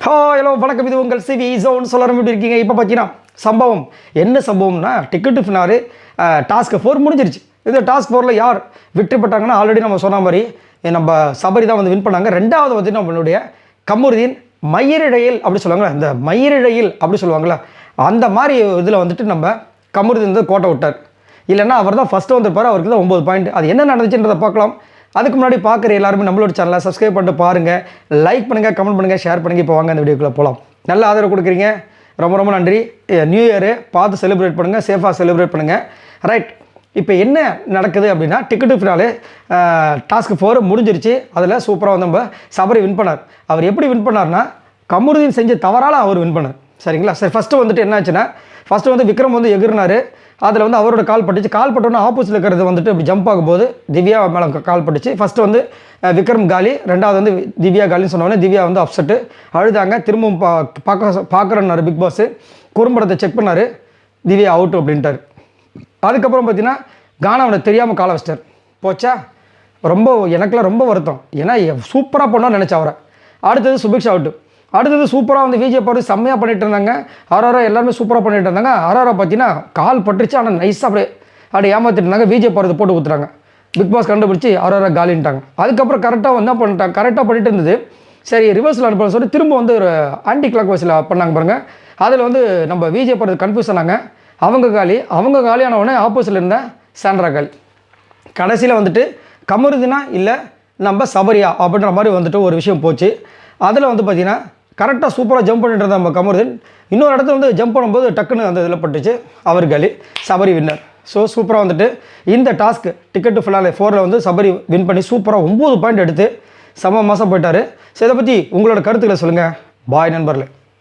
Hello வணக்கம், இது உங்கள் சிவி ஜோன் சொல்ல எப்படி இருக்கீங்க? இப்போ பார்த்தீங்கன்னா சம்பவம் என்ன சம்பவம்னா, டிக்கெட்டு ஃபினாரு டாஸ்க் 4 முடிஞ்சிருச்சு. இந்த டாஸ்க் 4ல் யார் வெற்றி பெற்றாங்கன்னா, ஆல்ரெடி நம்ம சொன்ன மாதிரி நம்ம சபரி தான் வந்து வின் பண்ணாங்க. ரெண்டாவது வந்து நம்மளுடைய கமருதீன் மயிரிழையில் அப்படி சொல்லுவாங்களா, இந்த மயிரிழையில் அப்படி சொல்லுவாங்களா, அந்த மாதிரி இதில் வந்துட்டு நம்ம கமருதீன் வந்து கோட்டை விட்டார். இல்லைன்னா அவர் தான் ஃபஸ்ட்டு வந்திருப்பார், அவருக்கு தான் 9 பாயிண்ட். அது என்ன நடந்துச்சுன்றதை பார்க்கலாம். அதுக்கு முன்னாடி பார்க்குற எல்லாருமே நம்மளோட சேனலை சப்ஸ்கிரைப் பண்ணிட்டு பாருங்கள், லைக் பண்ணுங்கள், கமெண்ட் பண்ணுங்கள், ஷேர் பண்ணுங்கள். இப்போ வாங்க அந்த வீடியோக்குள்ளே போகலாம். நல்ல ஆதரவு கொடுக்குறீங்க, ரொம்ப ரொம்ப நன்றி. நியூ இயரு பார்த்து செலிப்ரேட் பண்ணுங்கள், சேஃபாக செலிப்ரேட் பண்ணுங்கள். ரைட், இப்போ என்ன நடக்குது அப்படின்னா, டிக்கெட்டு ஃபினாலே டாஸ்க் 4 முடிஞ்சிருச்சு. அதில் சூப்பராக வந்து நம்ம சபரி வின் பண்ணார். அவர் எப்படி வின் பண்ணார்னா, கமருதீன் செஞ்ச தவறால் அவர் வின் பண்ணார். சரிங்களா? சரி, ஃபஸ்ட்டு வந்துட்டு என்ன ஆச்சுன்னா, ஃபஸ்ட்டு வந்து விக்ரம் வந்து எகிரினார். அதில் வந்து அவரோட கால் பட்டுச்சு. கால் பட்டோன்னா ஆப்போசிட்டில் இருக்கிறது வந்துட்டு அப்படி ஜம்ப் ஆகும்போது திவ்யா மேலே கால் பட்டுச்சு. ஃபஸ்ட்டு வந்து விக்ரம் காலி, ரெண்டாவது வந்து திவ்யா காலின்னு சொன்னோடனே திவ்யா வந்து அப்செட்டு அழுதாங்க. திரும்பவும் பார்க்குறேன்னாரு பிக் பாஸ். குறும்படத்தை செக் பண்ணார், திவ்யா அவுட்டு அப்படின்ட்டார். அதுக்கப்புறம் பார்த்தீங்கன்னா கானா அவனை தெரியாமல் காலை வச்சிட்டார். போச்சா, ரொம்ப எனக்குலாம் ரொம்ப வருத்தம். ஏன்னா சூப்பராக பண்ணோன்னு நினச்சா அவரை. அடுத்தது சுபிக்ஷா அவுட்டு. அடுத்தது சூப்பராக வந்து விஜய் போட்டு செம்மையாக பண்ணிட்டு இருந்தாங்க. ஆரோரா எல்லாருமே சூப்பராக பண்ணிட்டு இருந்தாங்க. ஆரோரா பார்த்தீங்கன்னா கால் பட்டுருச்சு, ஆனால் நைஸாக அப்படியே ஏமாற்றிட்டு இருந்தாங்க. விஜய் போகிறது போட்டு ஊற்றுறாங்க. பிக் பாஸ் கண்டுபிடிச்சி ஆரோரா காலின்ட்டாங்க. அதுக்கப்புறம் கரெக்டாக என்ன பண்ணிட்டாங்க, கரெக்டாக பண்ணிட்டு இருந்தது. சரி, ரிவர்ஸில் அனுப்பணும்னு சொல்லி திரும்ப வந்து ஒரு ஆன்டி கிளாக் வைஸில் பண்ணாங்க பாருங்கள். அதில் வந்து நம்ம விஜய் போகிறது கன்ஃபியூஸ் ஆனாங்க. அவங்க காலியான உடனே ஆப்போசிட்டில் இருந்த சாண்ட்ரா காலி. கடைசியில் வந்துட்டு கமருதீனா இல்லை நம்ம சபரியா அப்படின்ற மாதிரி வந்துட்டு ஒரு விஷயம் போச்சு. அதில் வந்து பார்த்திங்கன்னா கரெக்டாக சூப்பராக ஜம்ப் பண்ணிட்டு இருந்தால் நம்ம கமருதீன். இன்னொரு இடத்துல வந்து ஜம்ப் பண்ணும்போது டக்குன்னு அந்த இதில் பட்டுச்சு. அவர் காலி, சபரி வின்னர். ஸோ சூப்பராக வந்துட்டு இந்த டாஸ்க்கு டிக்கெட்டு ஃபினாலே 4ல் வந்து சபரி வின் பண்ணி சூப்பராக 9 பாயிண்ட் எடுத்து செம மாதம் போயிட்டார். ஸோ இதை பற்றி உங்களோட கருத்துக்களை சொல்லுங்கள். பாய் நண்பர்களே.